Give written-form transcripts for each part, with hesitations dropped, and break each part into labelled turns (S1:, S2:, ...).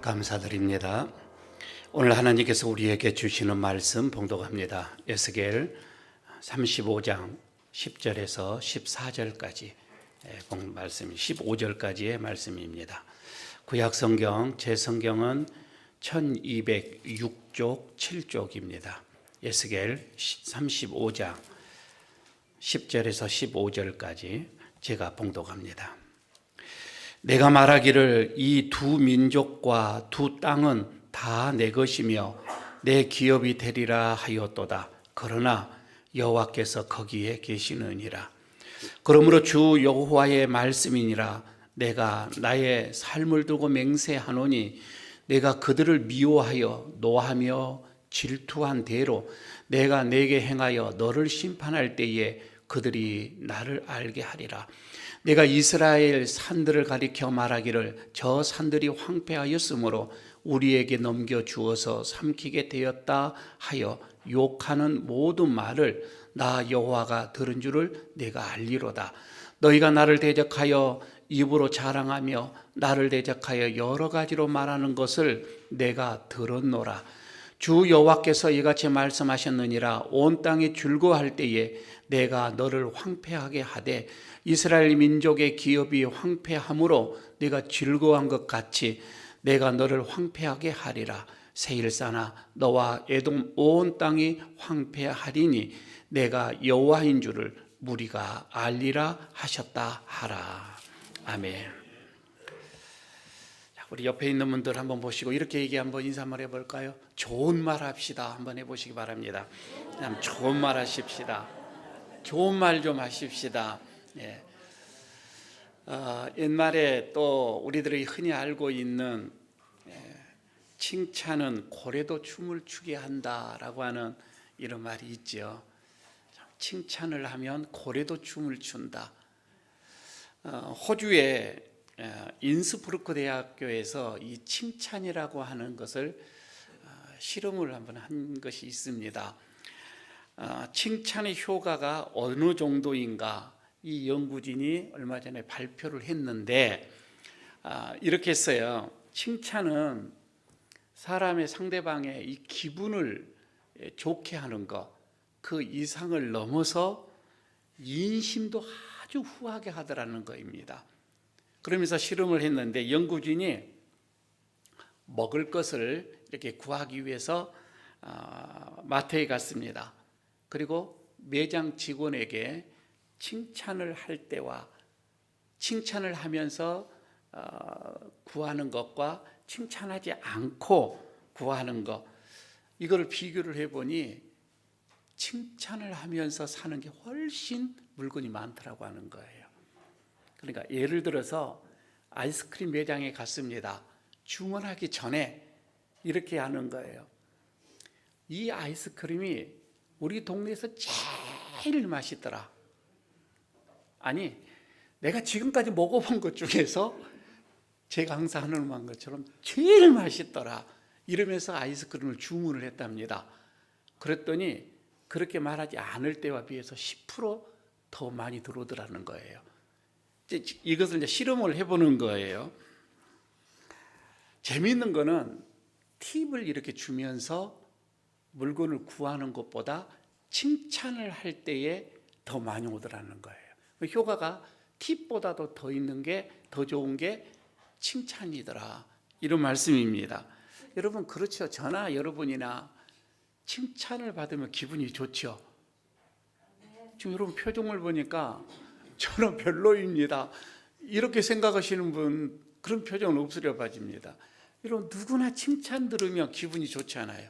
S1: 감사드립니다. 오늘 하나님께서 우리에게 주시는 말씀 봉독합니다. 에스겔 35장 10절에서 14절까지 말씀, 15절까지의 말씀입니다. 구약 성경, 제 성경은 1206쪽 7쪽입니다. 에스겔 35장 10절에서 15절까지 제가 봉독합니다. 내가 말하기를 이 두 민족과 두 땅은 다 내 것이며 내 기업이 되리라 하였도다. 그러나 여호와께서 거기에 계시느니라. 그러므로 주 여호와의 말씀이니라. 내가 나의 삶을 두고 맹세하노니 내가 그들을 미워하여 노하며 질투한 대로 내가 내게 행하여 너를 심판할 때에 그들이 나를 알게 하리라. 내가 이스라엘 산들을 가리켜 말하기를 저 산들이 황폐하였으므로 우리에게 넘겨주어서 삼키게 되었다 하여 욕하는 모든 말을 나 여호와가 들은 줄을 내가 알리로다. 너희가 나를 대적하여 입으로 자랑하며 나를 대적하여 여러 가지로 말하는 것을 내가 들었노라. 주 여호와께서 이같이 말씀하셨느니라. 온 땅이 즐거워할 때에 내가 너를 황폐하게 하되 이스라엘 민족의 기업이 황폐함으로 네가 즐거워한 것 같이 내가 너를 황폐하게 하리라. 세일사나 너와 에돔 온 땅이 황폐하리니 내가 여호와인 줄을 무리가 알리라 하셨다 하라. 아멘. 우리 옆에 있는 분들 한번 보시고 이렇게 얘기 한번 인사 한번 해볼까요? 좋은 말 합시다. 한번 해보시기 바랍니다. 그냥 좋은 말 하십시다. 좋은 말 좀 하십시다. 예. 옛말에 또 우리들이 흔히 알고 있는 칭찬은 고래도 춤을 추게 한다라고 하는 이런 말이 있죠. 칭찬을 하면 고래도 춤을 춘다. 호주의 인스브루크 대학교에서 이 칭찬이라고 하는 것을 실험을 한번 한 것이 있습니다. 칭찬의 효과가 어느 정도인가 이 연구진이 얼마 전에 발표를 했는데 이렇게 했어요. 칭찬은 사람의 상대방의 이 기분을 좋게 하는 것, 그 이상을 넘어서 인심도 아주 후하게 하더라는 것입니다. 그러면서 실험을 했는데 연구진이 먹을 것을 이렇게 구하기 위해서 마트에 갔습니다. 그리고 매장 직원에게 칭찬을 할 때와 칭찬을 하면서 구하는 것과 칭찬하지 않고 구하는 것, 이거를 비교를 해보니 칭찬을 하면서 사는 게 훨씬 물건이 많더라고 하는 거예요. 그러니까 예를 들어서 아이스크림 매장에 갔습니다. 주문하기 전에 이렇게 하는 거예요. 이 아이스크림이 우리 동네에서 제일 맛있더라. 아니, 내가 지금까지 먹어본 것 중에서 제가 항상 하는 것처럼 제일 맛있더라. 이러면서 아이스크림을 주문을 했답니다. 그랬더니 그렇게 말하지 않을 때와 비해서 10% 더 많이 들어오더라는 거예요. 이것을 이제 실험을 해보는 거예요. 재미있는 거는 팁을 이렇게 주면서 물건을 구하는 것보다 칭찬을 할 때에 더 많이 오더라는 거예요. 효과가 팁보다도 더 있는 게, 더 좋은 게 칭찬이더라. 이런 말씀입니다. 여러분, 그렇죠. 저나 여러분이나 칭찬을 받으면 기분이 좋죠. 지금 여러분 표정을 보니까 저는 별로입니다. 이렇게 생각하시는 분, 그런 표정은 없으려 봐집니다. 여러분, 누구나 칭찬 들으면 기분이 좋잖아요.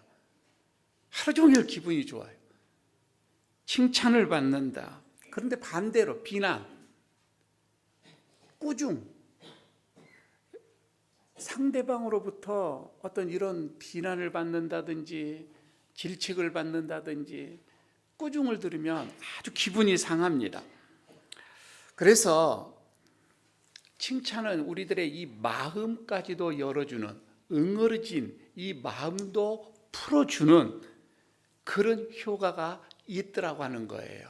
S1: 하루 종일 기분이 좋아요. 칭찬을 받는다. 그런데 반대로 비난, 꾸중, 상대방으로부터 어떤 이런 비난을 받는다든지 질책을 받는다든지 꾸중을 들으면 아주 기분이 상합니다. 그래서 칭찬은 우리들의 이 마음까지도 열어주는, 응어리진 이 마음도 풀어주는 그런 효과가 있더라고 하는 거예요.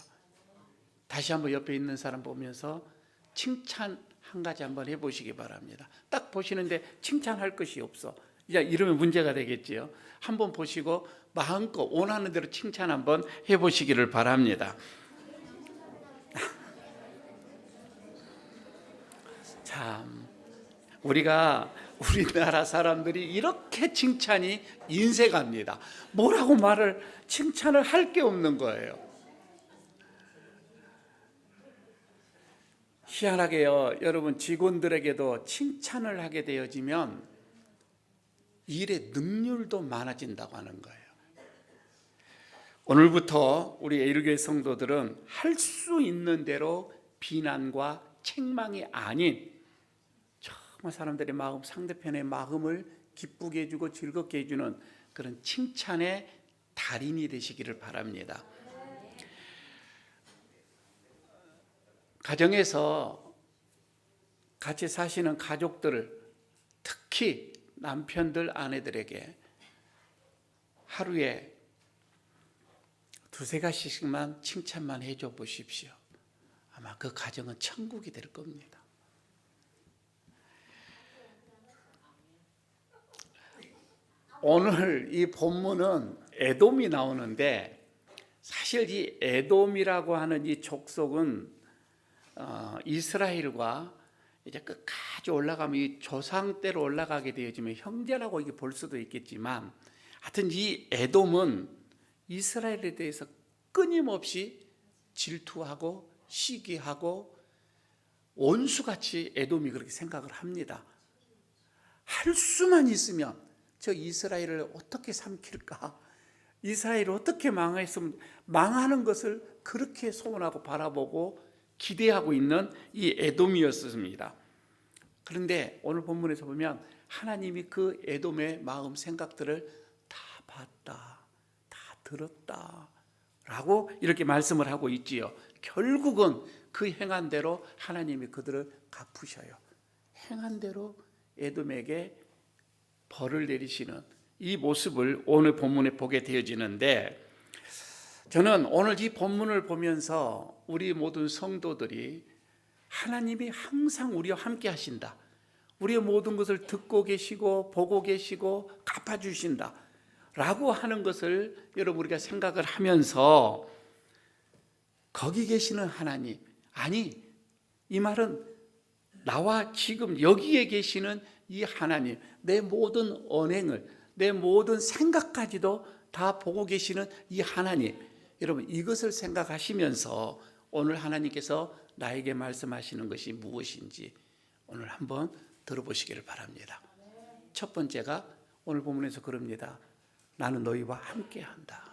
S1: 다시 한번 옆에 있는 사람 보면서 칭찬 한 가지 한번 해보시기 바랍니다. 딱 보시는데 칭찬할 것이 없어. 이제 이러면 문제가 되겠지요. 한번 보시고 마음껏 원하는 대로 칭찬 한번 해보시기를 바랍니다. 참, 우리나라 사람들이 이렇게 칭찬이 인색합니다. 뭐라고 칭찬을 할 게 없는 거예요. 희한하게요, 여러분, 직원들에게도 칭찬을 하게 되어지면 일의 능률도 많아진다고 하는 거예요. 오늘부터 우리 에일교회 성도들은 할 수 있는 대로 비난과 책망이 아닌 정말 사람들의 마음, 상대편의 마음을 기쁘게 해주고 즐겁게 해주는 그런 칭찬의 달인이 되시기를 바랍니다. 가정에서 같이 사시는 가족들을, 특히 남편들, 아내들에게 하루에 두세 가지씩만 칭찬만 해줘 보십시오. 아마 그 가정은 천국이 될 겁니다. 오늘 이 본문은 에돔이 나오는데, 사실 이 에돔이라고 하는 이 족속은 이스라엘과 이제 끝까지 올라가면 이 조상 때로 올라가게 되어지면 형제라고 이게 볼 수도 있겠지만, 하여튼 이 에돔은 이스라엘에 대해서 끊임없이 질투하고 시기하고 원수같이 에돔이 그렇게 생각을 합니다. 할 수만 있으면 저 이스라엘을 어떻게 삼킬까? 이스라엘을 어떻게 망했으면, 망하는 것을 그렇게 소원하고 바라보고 기대하고 있는 이 에돔이었습니다. 그런데 오늘 본문에서 보면 하나님이 그 에돔의 마음 생각들을 다 봤다, 다 들었다 라고 이렇게 말씀을 하고 있지요. 결국은 그 행한 대로 하나님이 그들을 갚으셔요. 행한 대로 에돔에게 벌을 내리시는 이 모습을 오늘 본문에 보게 되어지는데, 저는 오늘 이 본문을 보면서 우리 모든 성도들이 하나님이 항상 우리와 함께 하신다, 우리의 모든 것을 듣고 계시고 보고 계시고 갚아주신다 라고 하는 것을 여러분 우리가 생각을 하면서, 거기 계시는 하나님, 아니 이 말은 나와 지금 여기에 계시는 이 하나님, 내 모든 언행을, 내 모든 생각까지도 다 보고 계시는 이 하나님, 여러분 이것을 생각하시면서 오늘 하나님께서 나에게 말씀하시는 것이 무엇인지 오늘 한번 들어보시기를 바랍니다. 첫 번째가 오늘 본문에서 그럽니다. 나는 너희와 함께한다,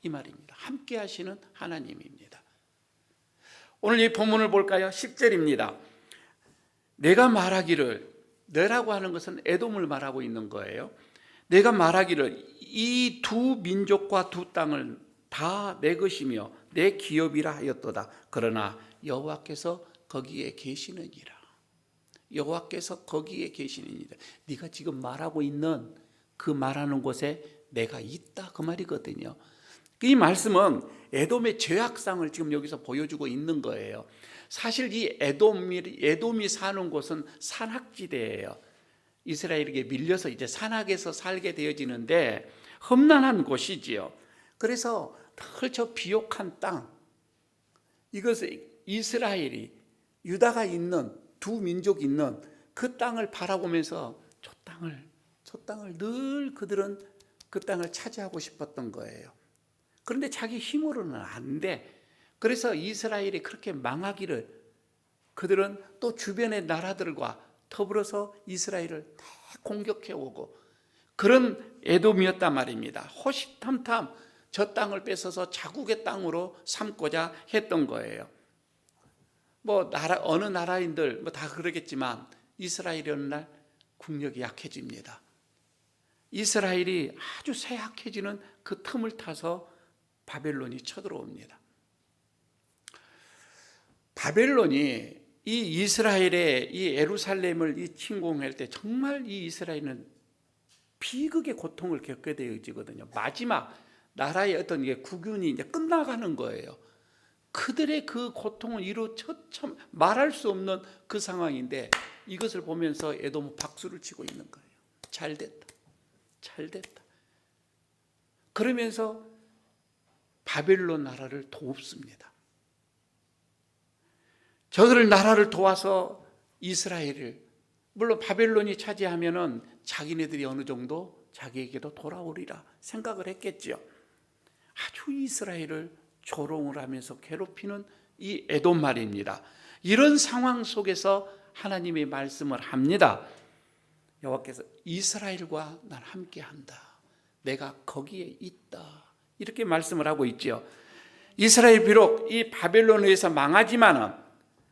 S1: 이 말입니다. 함께 하시는 하나님입니다. 오늘 이 본문을 볼까요? 10절입니다. 내가 말하기를, 너라고 하는 것은 에돔을 말하고 있는 거예요. 내가 말하기를 이 두 민족과 두 땅을 다 내 것이며 내 기업이라 하였도다. 그러나 여호와께서 거기에 계시느니라. 여호와께서 거기에 계시느니라. 네가 지금 말하고 있는 그 말하는 곳에 내가 있다, 그 말이거든요. 이 말씀은 에돔의 죄악상을 지금 여기서 보여주고 있는 거예요. 사실 이 에돔이 사는 곳은 산악지대예요. 이스라엘에게 밀려서 이제 산악에서 살게 되어지는데 험난한 곳이지요. 그래서 늘 저 비옥한 땅, 이것을 이스라엘이, 유다가 있는, 두 민족이 있는 그 땅을 바라보면서 저 땅을 늘 그들은 그 땅을 차지하고 싶었던 거예요. 그런데 자기 힘으로는 안 돼. 그래서 이스라엘이 그렇게 망하기를 그들은 또 주변의 나라들과 더불어서 이스라엘을 다 공격해 오고, 그런 에돔이었단 말입니다. 호시탐탐 저 땅을 뺏어서 자국의 땅으로 삼고자 했던 거예요. 어느 나라인들 다 그러겠지만 이스라엘이 어느 날 국력이 약해집니다. 이스라엘이 아주 쇠약해지는 그 틈을 타서 바벨론이 쳐들어옵니다. 바벨론이 이 이스라엘의 이 예루살렘을 침공할 때 정말 이 이스라엘은 비극의 고통을 겪게 되어지거든요. 마지막 나라의 어떤 국윤이 이제 끝나가는 거예요. 그들의 그 고통을 처참 말할 수 없는 그 상황인데, 이것을 보면서 에돔은 박수를 치고 있는 거예요. 잘 됐다. 잘 됐다. 그러면서 바벨론 나라를 돕습니다. 저들 나라를 도와서 이스라엘을, 물론 바벨론이 차지하면은 자기네들이 어느 정도 자기에게도 돌아오리라 생각을 했겠죠. 아주 이스라엘을 조롱을 하면서 괴롭히는 이 에돔 말입니다. 이런 상황 속에서 하나님의 말씀을 합니다. 여호와께서 이스라엘과 난 함께한다. 내가 거기에 있다. 이렇게 말씀을 하고 있죠. 이스라엘 비록 이 바벨론에 의해서 망하지만은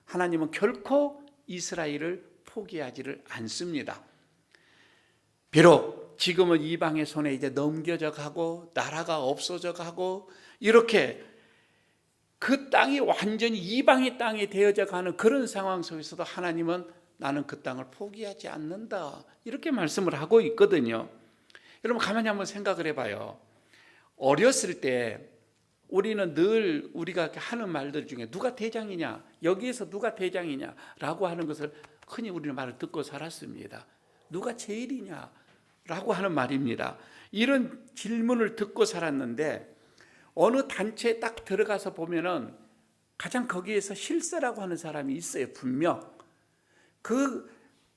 S1: 하나님은 결코 이스라엘을 포기하지를 않습니다. 비록 지금은 이방의 손에 이제 넘겨져 가고 나라가 없어져 가고 이렇게 그 땅이 완전히 이방의 땅이 되어져 가는 그런 상황 속에서도 하나님은 나는 그 땅을 포기하지 않는다. 이렇게 말씀을 하고 있거든요. 여러분 가만히 한번 생각을 해봐요. 어렸을 때 우리는 늘 우리가 하는 말들 중에 누가 대장이냐, 여기에서 누가 대장이냐 라고 하는 것을 흔히 우리는 말을 듣고 살았습니다. 누가 제일이냐 라고 하는 말입니다. 이런 질문을 듣고 살았는데 어느 단체에 딱 들어가서 보면은 가장 거기에서 실세라고 하는 사람이 있어요. 분명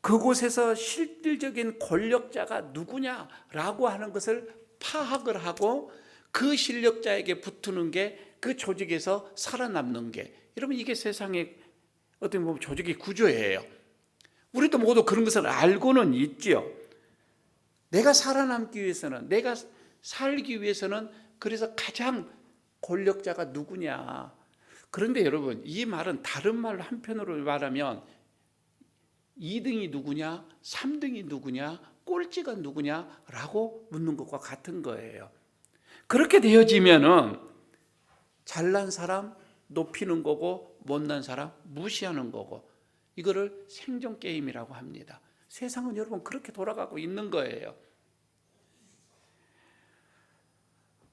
S1: 그곳에서 실질적인 권력자가 누구냐라고 하는 것을 파악을 하고 그 실력자에게 붙는 게 그 조직에서 살아남는 게, 여러분 이게 세상의 어떻게 보면 조직의 구조예요. 우리도 모두 그런 것을 알고는 있지요. 내가 살아남기 위해서는, 내가 살기 위해서는 그래서 가장 권력자가 누구냐. 그런데 여러분 이 말은 다른 말로 한편으로 말하면 2등이 누구냐, 3등이 누구냐, 꼴찌가 누구냐라고 묻는 것과 같은 거예요. 그렇게 되어지면은 잘난 사람 높이는 거고 못난 사람 무시하는 거고, 이거를 생존 게임이라고 합니다. 세상은 여러분 그렇게 돌아가고 있는 거예요.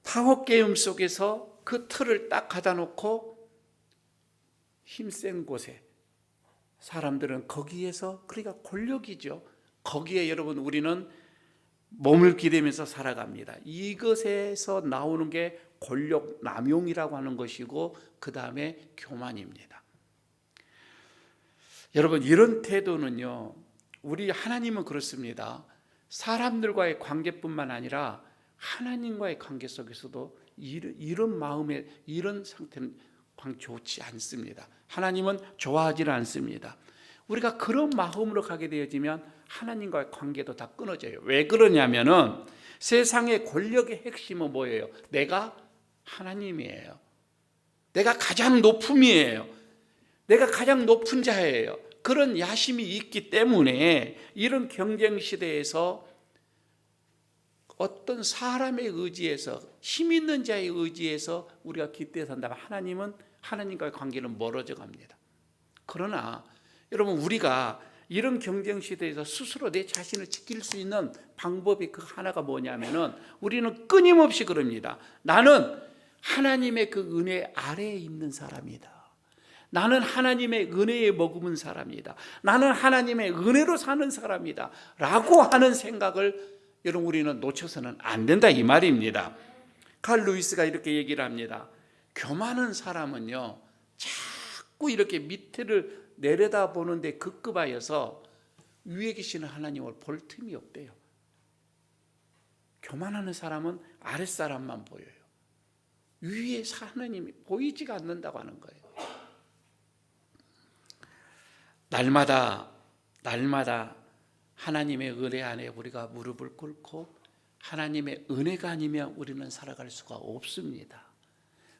S1: 파워 게임 속에서 그 틀을 딱 갖다 놓고 힘센 곳에 사람들은 거기에서, 그러니까 권력이죠. 거기에 여러분 우리는 몸을 기대면서 살아갑니다. 이것에서 나오는 게 권력 남용이라고 하는 것이고 그 다음에 교만입니다. 여러분 이런 태도는요, 우리 하나님은 그렇습니다. 사람들과의 관계뿐만 아니라 하나님과의 관계 속에서도 이런 마음의 이런 상태는 좋지 않습니다. 하나님은 좋아하지 않습니다. 우리가 그런 마음으로 가게 되어지면 하나님과의 관계도 다 끊어져요. 왜 그러냐면은 세상의 권력의 핵심은 뭐예요? 내가 하나님이에요. 내가 가장 높음이에요. 내가 가장 높은 자예요. 그런 야심이 있기 때문에 이런 경쟁 시대에서 어떤 사람의 의지에서, 힘 있는 자의 의지에서 우리가 기대에 산다면 하나님은, 하나님과의 관계는 멀어져 갑니다. 그러나 여러분 우리가 이런 경쟁 시대에서 스스로 내 자신을 지킬 수 있는 방법이 그 하나가 뭐냐면은 우리는 끊임없이 그럽니다. 나는 하나님의 그 은혜 아래에 있는 사람이다. 나는 하나님의 은혜에 머금은 사람이다. 나는 하나님의 은혜로 사는 사람이다 라고 하는 생각을 여러분 우리는 놓쳐서는 안 된다 이 말입니다. 칼 루이스가 이렇게 얘기를 합니다. 교만한 사람은요 자꾸 이렇게 밑을 내려다보는데 급급하여서 위에 계시는 하나님을 볼 틈이 없대요. 교만하는 사람은 아랫사람만 보여요. 위에 하나님이 보이지가 않는다고 하는 거예요. 날마다 하나님의 은혜 안에 우리가 무릎을 꿇고 하나님의 은혜가 아니면 우리는 살아갈 수가 없습니다.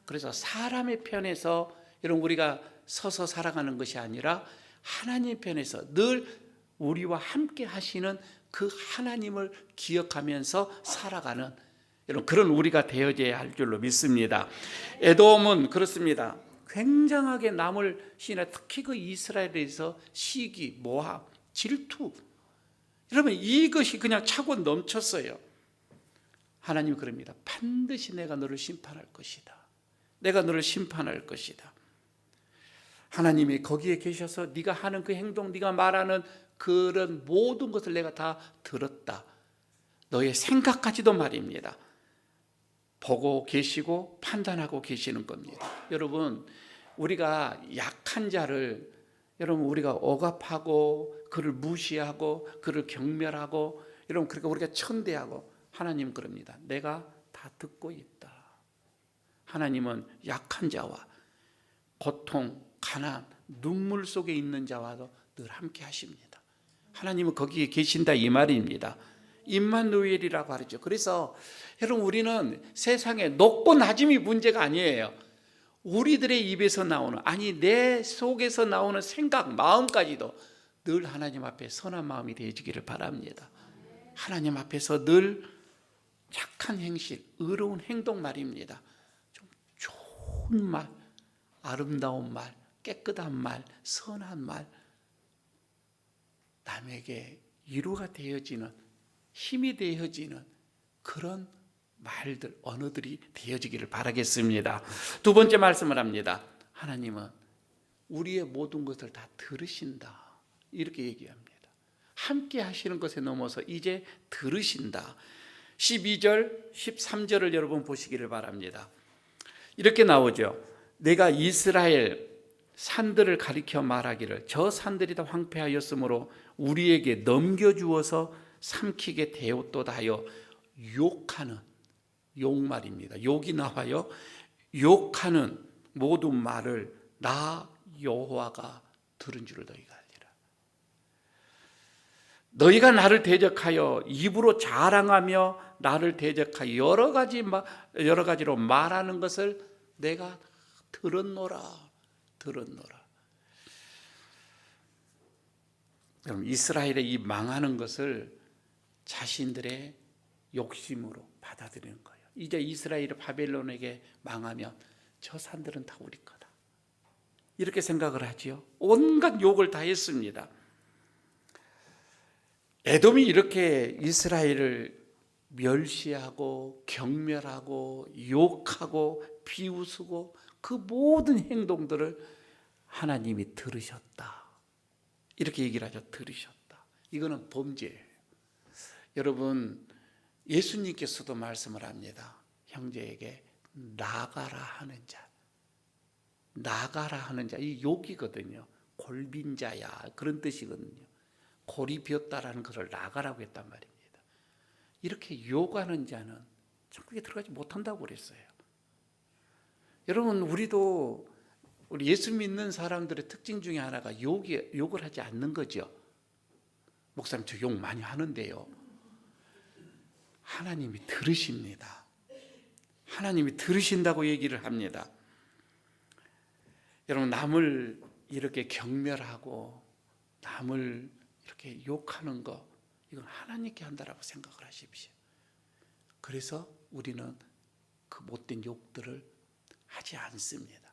S1: 그래서 사람의 편에서 여러분 우리가 서서 살아가는 것이 아니라 하나님 편에서 늘 우리와 함께 하시는 그 하나님을 기억하면서 살아가는 여러분 그런 우리가 되어져야 할 줄로 믿습니다. 에돔은 그렇습니다. 굉장하게 남을 시나 특히 그 이스라엘에서 시기, 모함, 질투, 여러분 이것이 그냥 차고 넘쳤어요. 하나님이 그럽니다. 반드시 내가 너를 심판할 것이다. 내가 너를 심판할 것이다. 하나님이 거기에 계셔서 네가 하는 그 행동, 네가 말하는 그런 모든 것을 내가 다 들었다. 너의 생각까지도 말입니다. 보고 계시고 판단하고 계시는 겁니다. 여러분, 우리가 약한 자를 여러분 우리가 억압하고 그를 무시하고 그를 경멸하고 여러분 그러니까 우리가 천대하고 하나님 그럽니다. 내가 다 듣고 있다. 하나님은 약한 자와 고통, 가난, 눈물 속에 있는 자와도 늘 함께 하십니다. 하나님은 거기에 계신다 이 말입니다. 임마누엘이라고 하죠. 그래서 여러분 우리는 세상에 높고 낮음이 문제가 아니에요. 우리들의 입에서 나오는 아니 내 속에서 나오는 생각, 마음까지도 늘 하나님 앞에 선한 마음이 되어지기를 바랍니다. 하나님 앞에서 늘 착한 행실, 의로운 행동 말입니다. 좀 좋은 말, 아름다운 말, 깨끗한 말, 선한 말, 남에게 위로가 되어지는 힘이 되어지는 그런 말들, 언어들이 되어지기를 바라겠습니다. 두 번째 말씀을 합니다. 하나님은 우리의 모든 것을 다 들으신다. 이렇게 얘기합니다. 함께 하시는 것에 넘어서 이제 들으신다. 12절, 13절을 여러분 보시기를 바랍니다. 이렇게 나오죠. 내가 이스라엘 산들을 가리켜 말하기를 저 산들이 다 황폐하였으므로 우리에게 넘겨주어서 삼키게 되었도다 하여 욕하는 욕말입니다. 욕이 나와요. 욕하는 모든 말을 나 여호와가 들은 줄을 너희가 알리라. 너희가 나를 대적하여 입으로 자랑하며 나를 대적하여 여러 가지로 말하는 것을 내가 들었노라. 그럼 이스라엘의 이 망하는 것을 자신들의 욕심으로 받아들이는 거예요. 이제 이스라엘이 바벨론에게 망하면 저 산들은 다 우리 거다. 이렇게 생각을 하지요. 온갖 욕을 다 했습니다. 에돔이 이렇게 이스라엘을 멸시하고 경멸하고 욕하고 비웃고 그 모든 행동들을 하나님이 들으셨다. 이렇게 얘기를 하죠. 들으셨다. 이거는 범죄예요. 여러분 예수님께서도 말씀을 합니다. 형제에게 나가라 하는 자. 나가라 하는 자. 이 욕이거든요. 골빈 자야. 그런 뜻이거든요. 골이 비었다라는 것을 나가라고 했단 말입니다. 이렇게 욕하는 자는 천국에 들어가지 못한다고 그랬어요. 여러분 우리도 우리 예수 믿는 사람들의 특징 중에 하나가 욕을 하지 않는 거죠. 목사님 저 욕 많이 하는데요. 하나님이 들으십니다. 하나님이 들으신다고 얘기를 합니다. 여러분 남을 이렇게 경멸하고 남을 이렇게 욕하는 거 이건 하나님께 한다라고 생각을 하십시오. 그래서 우리는 그 못된 욕들을 하지 않습니다.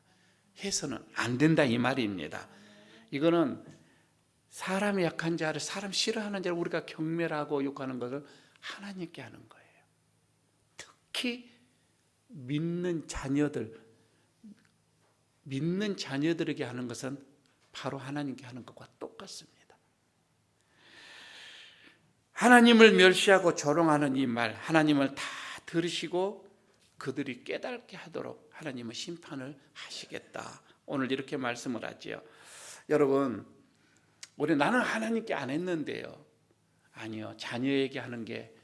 S1: 해서는 안 된다 이 말입니다. 이거는 사람이 약한 자를 사람 싫어하는 자를 우리가 경멸하고 욕하는 것을 하나님께 하는 거예요. 특히 믿는 자녀들에게 하는 것은 바로 하나님께 하는 것과 똑같습니다. 하나님을 멸시하고 조롱하는 이 말, 하나님을 다 들으시고 그들이 깨닫게 하도록 하나님은 심판을 하시겠다. 오늘 이렇게 말씀을 하지요. 여러분, 나는 하나님께 안 했는데요. 아니요, 자녀에게 하는 게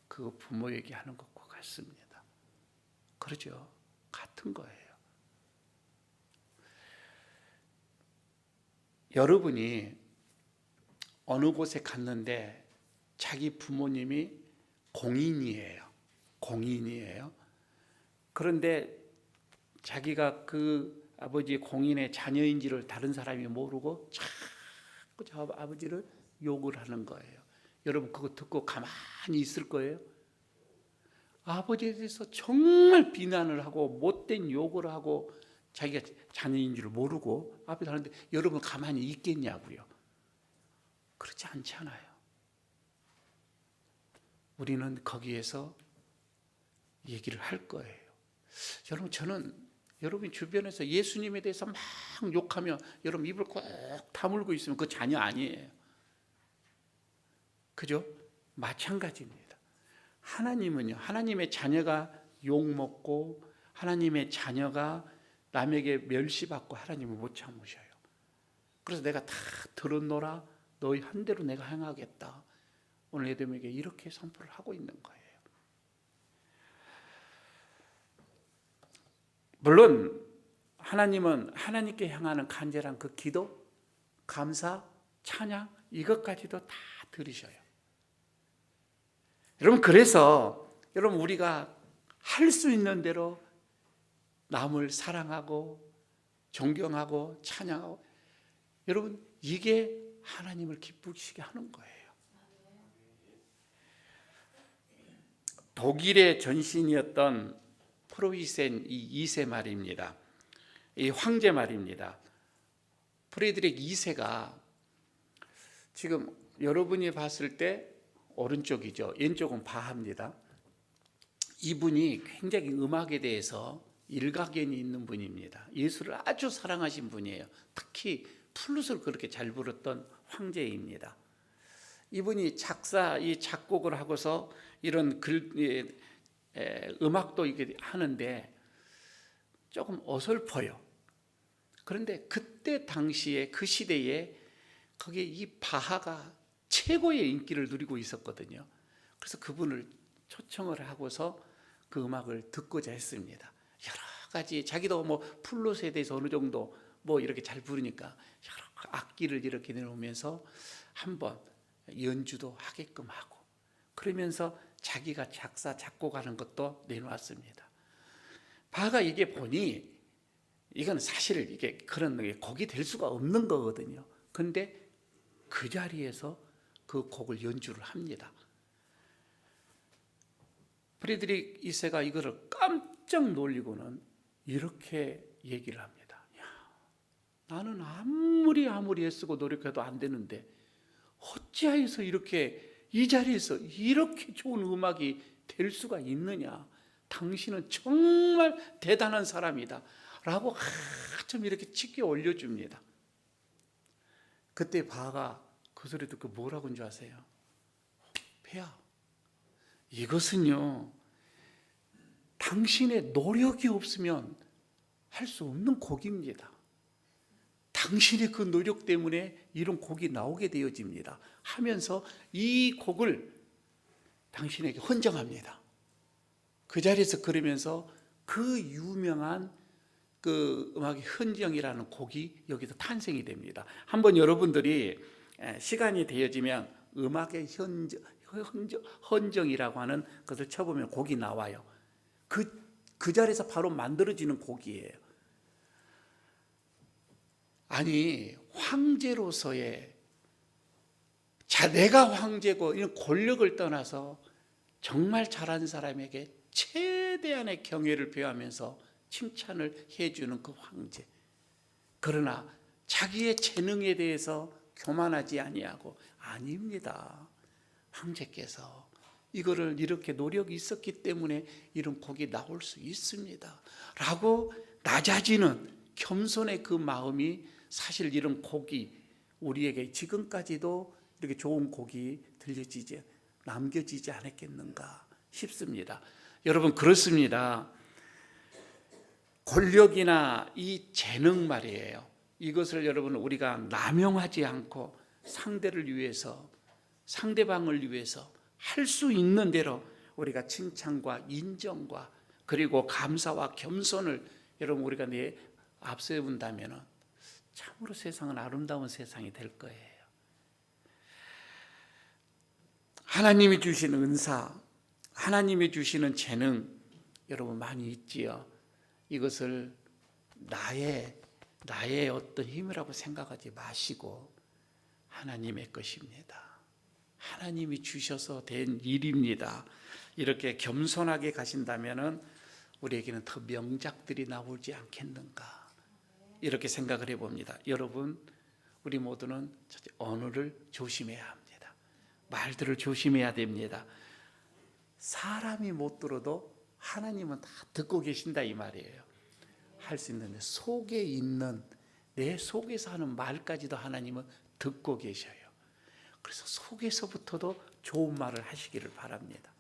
S1: 그 부모에게 하는 것과 같습니다. 그러죠. 같은 거예요. 여러분이 어느 곳에 갔는데 자기 부모님이 공인이에요. 그런데 자기가 그 아버지의 공인의 자녀인지를 다른 사람이 모르고 자꾸 저 아버지를 욕을 하는 거예요. 여러분 그거 듣고 가만히 있을 거예요? 아버지에 대해서 정말 비난을 하고 못된 욕을 하고 자기가 자녀인 줄 모르고 앞에서 하는데 여러분 가만히 있겠냐고요? 그렇지 않잖아요. 우리는 거기에서 얘기를 할 거예요. 여러분 저는 여러분 주변에서 예수님에 대해서 막 욕하며 여러분 입을 꼭 다물고 있으면 그 자녀 아니에요. 그죠? 마찬가지입니다. 하나님은요, 하나님의 자녀가 욕먹고 하나님의 자녀가 남에게 멸시받고 하나님을 못 참으셔요. 그래서 내가 다 들었노라, 너희 한 대로 내가 행하겠다. 오늘 에돔에게 이렇게 선포를 하고 있는 거예요. 물론 하나님은 하나님께 향하는 간절한 그 기도, 감사, 찬양 이것까지도 다 들으셔요. 여러분, 그래서 여러분 우리가 할 수 있는 대로 남을 사랑하고 존경하고 찬양하고, 여러분 이게 하나님을 기쁘시게 하는 거예요. 독일의 전신이었던 프로이센 이 2세 말입니다. 이 황제 말입니다. 프레드릭 2세가 지금 여러분이 봤을 때 오른쪽이죠. 왼쪽은 바하입니다. 이분이 굉장히 음악에 대해서 일가견이 있는 분입니다. 예수를 아주 사랑하신 분이에요. 특히 플룻을 그렇게 잘 불었던 황제입니다. 이분이 이 작곡을 하고서 이런 음악도 이게 하는데 조금 어설퍼요. 그런데 그때 당시에 그 시대에 거기에 이 바하가 최고의 인기를 누리고 있었거든요. 그래서 그분을 초청을 하고서 그 음악을 듣고자 했습니다. 여러 가지 자기도 뭐 플룻에 대해서 어느 정도 뭐 이렇게 잘 부르니까 여러 악기를 이렇게 내놓으면서 한번 연주도 하게끔 하고, 그러면서 자기가 작사 작곡하는 것도 내놓았습니다. 바하가 이게 보니 이건 사실 이게 그런 곡이 될 수가 없는 거거든요. 근데 그 자리에서 그 곡을 연주를 합니다. 프레드릭 2세가 이거를 깜짝 놀리고는 이렇게 얘기를 합니다. 야, 나는 아무리 애쓰고 노력해도 안 되는데 어찌하여서 이렇게 이 자리에서 이렇게 좋은 음악이 될 수가 있느냐. 당신은 정말 대단한 사람이다 라고 좀 이렇게 치켜 올려줍니다. 그때 바하가 그 소리 듣고 뭐라고 한 줄 아세요? 폐야, 이것은요 당신의 노력이 없으면 할 수 없는 곡입니다. 당신의 그 노력 때문에 이런 곡이 나오게 되어집니다 하면서 이 곡을 당신에게 헌정합니다. 그 자리에서 그러면서 그 유명한 그 음악의 헌정이라는 곡이 여기서 탄생이 됩니다. 한번 여러분들이 시간이 되어지면 음악의 헌정이라고 하는 것을 쳐보면 곡이 나와요. 그 자리에서 바로 만들어지는 곡이에요. 아니, 황제로서의 내가 황제고 이런 권력을 떠나서 정말 잘한 사람에게 최대한의 경애를 표하면서 칭찬을 해주는 그 황제. 그러나 자기의 재능에 대해서 교만하지 아니하고, 아닙니다. 황제께서 이거를 이렇게 노력이 있었기 때문에 이런 곡이 나올 수 있습니다 라고 낮아지는 겸손의 그 마음이 사실 이런 곡이 우리에게 지금까지도 이렇게 좋은 곡이 남겨지지 않았겠는가 싶습니다. 여러분, 그렇습니다. 권력이나 이 재능 말이에요. 이것을 여러분 우리가 남용하지 않고 상대를 위해서, 상대방을 위해서 할 수 있는 대로 우리가 칭찬과 인정과 그리고 감사와 겸손을 여러분 우리가 앞세운다면 참으로 세상은 아름다운 세상이 될 거예요. 하나님이 주시는 은사, 하나님이 주시는 재능 여러분 많이 있지요. 이것을 나의 어떤 힘이라고 생각하지 마시고 하나님의 것입니다. 하나님이 주셔서 된 일입니다. 이렇게 겸손하게 가신다면 우리에게는 더 명작들이 나오지 않겠는가, 이렇게 생각을 해봅니다. 여러분, 우리 모두는 언어를 조심해야 합니다. 말들을 조심해야 됩니다. 사람이 못 들어도 하나님은 다 듣고 계신다 이 말이에요. 할 수 있는데 속에 있는 내 속에서 하는 말까지도 하나님은 듣고 계셔요. 그래서 속에서부터도 좋은 말을 하시기를 바랍니다.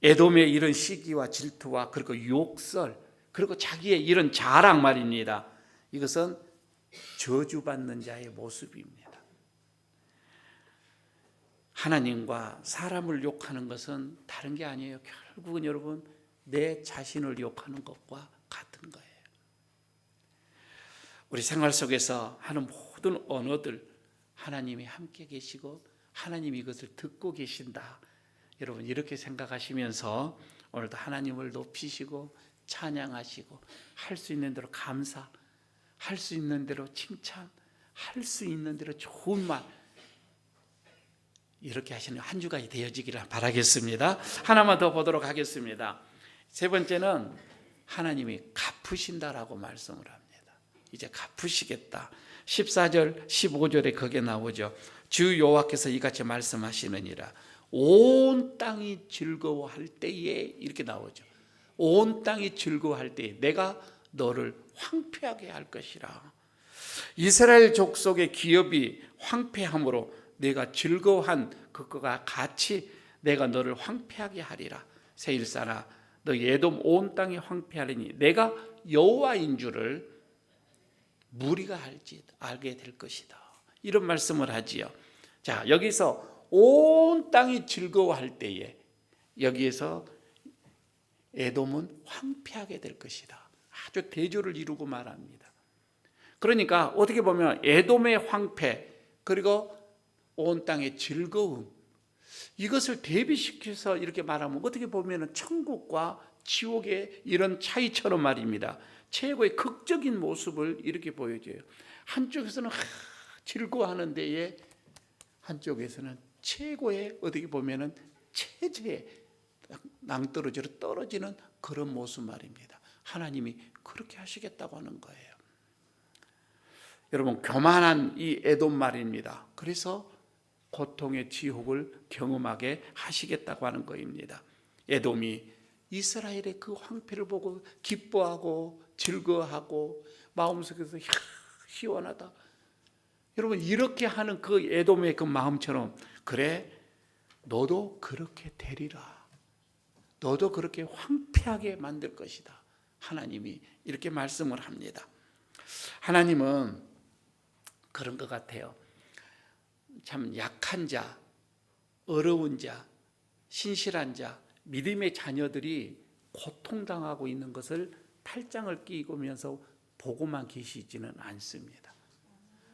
S1: 에돔의 이런 시기와 질투와 그리고 욕설 그리고 자기의 이런 자랑 말입니다. 이것은 저주받는 자의 모습입니다. 하나님과 사람을 욕하는 것은 다른 게 아니에요. 결국은 여러분 내 자신을 욕하는 것과 같은 거예요. 우리 생활 속에서 하는 모든 언어들 하나님이 함께 계시고 하나님이 이것을 듣고 계신다. 여러분 이렇게 생각하시면서 오늘도 하나님을 높이시고 찬양하시고 할 수 있는 대로 감사, 할 수 있는 대로 칭찬, 할 수 있는 대로 좋은 말 이렇게 하시는 한 주가 되어지기를 바라겠습니다. 하나만 더 보도록 하겠습니다. 세 번째는 하나님이 갚으신다라고 말씀을 합니다. 이제 갚으시겠다. 14절 15절에 그게 나오죠. 주 여호와께서 이같이 말씀하시느니라 온 땅이 즐거워할 때에 이렇게 나오죠. 온 땅이 즐거워할 때에 내가 너를 황폐하게 할 것이라. 이스라엘 족속의 기업이 황폐함으로 내가 즐거워한 그것과 같이 내가 너를 황폐하게 하리라. 세일사나 너 에돔 온 땅이 황폐하리니 내가 여호와인 줄을 무리가 알게 될 것이다. 이런 말씀을 하지요. 자, 여기서 온 땅이 즐거워할 때에 여기에서 에돔은 황폐하게 될 것이다. 아주 대조를 이루고 말합니다. 그러니까 어떻게 보면 에돔의 황폐 그리고 온 땅의 즐거움 이것을 대비시켜서 이렇게 말하면 어떻게 보면 천국과 지옥의 이런 차이처럼 말입니다. 최고의 극적인 모습을 이렇게 보여줘요. 한쪽에서는 즐거워하는 데에 한쪽에서는 최고의 어떻게 보면 최저의 낭떠러지로 떨어지는 그런 모습 말입니다. 하나님이 그렇게 하시겠다고 하는 거예요. 여러분 교만한 이 에돔 말입니다. 그래서 고통의 지옥을 경험하게 하시겠다고 하는 것입니다. 에돔이 이스라엘의 그 황폐를 보고 기뻐하고 즐거워하고 마음속에서 시원하다. 여러분 이렇게 하는 그 에돔의 그 마음처럼 그래 너도 그렇게 되리라. 너도 그렇게 황폐하게 만들 것이다. 하나님이 이렇게 말씀을 합니다. 하나님은 그런 것 같아요. 참 약한 자, 어려운 자, 신실한 자, 믿음의 자녀들이 고통당하고 있는 것을 팔짱을 끼고면서 보고만 계시지는 않습니다.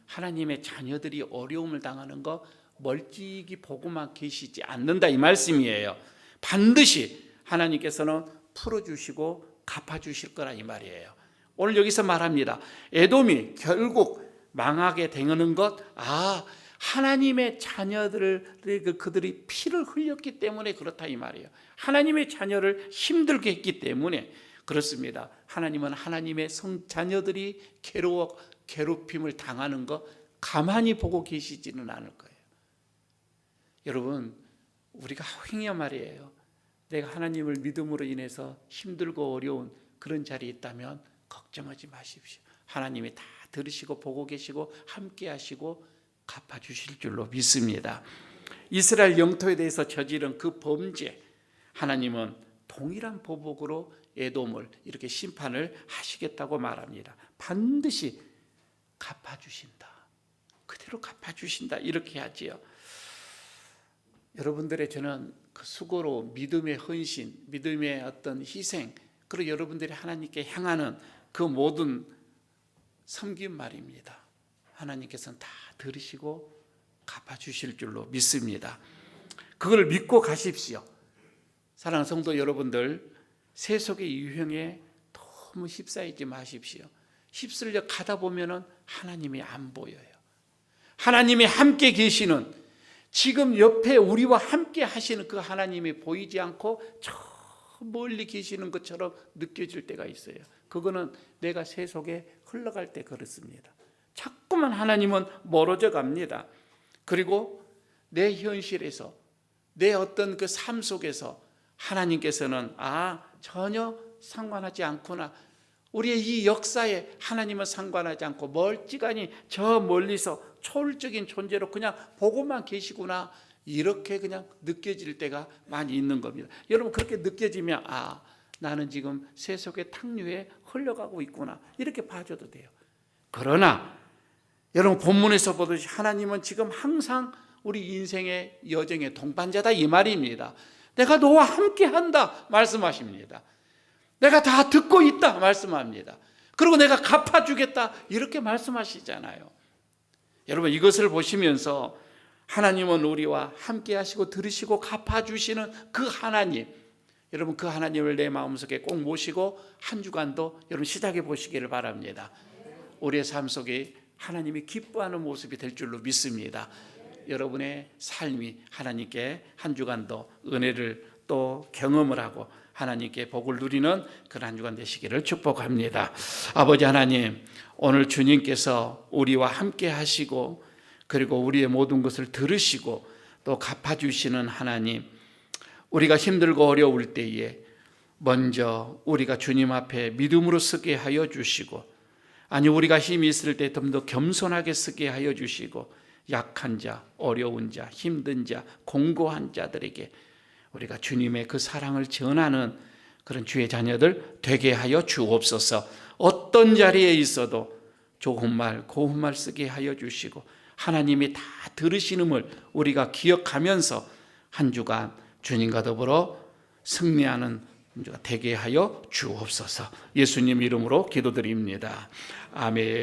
S1: 하나님의 자녀들이 어려움을 당하는 거 멀찍이 보고만 계시지 않는다 이 말씀이에요. 반드시 하나님께서는 풀어주시고 갚아주실 거라 이 말이에요. 오늘 여기서 말합니다. 에돔이 결국 망하게 되는 것, 하나님의 자녀들을 그들이 피를 흘렸기 때문에 그렇다 이 말이에요. 하나님의 자녀를 힘들게 했기 때문에 그렇습니다. 하나님은 하나님의 자녀들이 괴롭힘을 당하는 거 가만히 보고 계시지는 않을 거예요. 여러분 우리가 행여 말이에요. 내가 하나님을 믿음으로 인해서 힘들고 어려운 그런 자리에 있다면 걱정하지 마십시오. 하나님이 다 들으시고 보고 계시고 함께 하시고 갚아주실 줄로 믿습니다. 이스라엘 영토에 대해서 저지른 그 범죄 하나님은 동일한 보복으로 에돔을 이렇게 심판을 하시겠다고 말합니다. 반드시 갚아주신다. 그대로 갚아주신다. 이렇게 하지요. 여러분들의 저는 그 수고로 믿음의 헌신, 믿음의 어떤 희생, 그리고 여러분들이 하나님께 향하는 그 모든 섬김 말입니다. 하나님께서는 다 들으시고 갚아주실 줄로 믿습니다. 그걸 믿고 가십시오. 사랑하는 성도 여러분들, 세속의 유형에 너무 휩싸이지 마십시오. 휩쓸려 가다 보면은 하나님이 안 보여요. 하나님이 함께 계시는 지금 옆에 우리와 함께 하시는 그 하나님이 보이지 않고 저 멀리 계시는 것처럼 느껴질 때가 있어요. 그거는 내가 세속에 흘러갈 때 그렇습니다. 자꾸만 하나님은 멀어져 갑니다. 그리고 내 현실에서 내 어떤 그 삶 속에서 하나님께서는 전혀 상관하지 않구나. 우리의 이 역사에 하나님은 상관하지 않고 멀찌감이 저 멀리서 초월적인 존재로 그냥 보고만 계시구나. 이렇게 그냥 느껴질 때가 많이 있는 겁니다. 여러분 그렇게 느껴지면 나는 지금 세속의 탕류에 흘러가고 있구나 이렇게 봐줘도 돼요. 그러나 여러분 본문에서 보듯이 하나님은 지금 항상 우리 인생의 여정의 동반자다 이 말입니다. 내가 너와 함께한다 말씀하십니다. 내가 다 듣고 있다 말씀합니다. 그리고 내가 갚아주겠다 이렇게 말씀하시잖아요. 여러분 이것을 보시면서 하나님은 우리와 함께 하시고 들으시고 갚아주시는 그 하나님, 여러분 그 하나님을 내 마음속에 꼭 모시고 한 주간도 여러분 시작해 보시기를 바랍니다. 우리의 삶 속에 하나님이 기뻐하는 모습이 될 줄로 믿습니다. 여러분의 삶이 하나님께 한 주간도 은혜를 또 경험을 하고 하나님께 복을 누리는 그런 한 주간 되시기를 축복합니다. 아버지 하나님, 오늘 주님께서 우리와 함께 하시고 그리고 우리의 모든 것을 들으시고 또 갚아주시는 하나님, 우리가 힘들고 어려울 때에 먼저 우리가 주님 앞에 믿음으로 서게 하여 주시고, 아니 우리가 힘이 있을 때 좀 더 겸손하게 서게 하여 주시고, 약한 자, 어려운 자, 힘든 자, 공고한 자들에게 우리가 주님의 그 사랑을 전하는 그런 주의 자녀들 되게 하여 주옵소서. 어떤 자리에 있어도 좋은 말, 고운 말 쓰게 하여 주시고 하나님이 다 들으시는을 우리가 기억하면서 한 주간 주님과 더불어 승리하는 주가 되게 하여 주옵소서. 예수님 이름으로 기도드립니다. 아멘.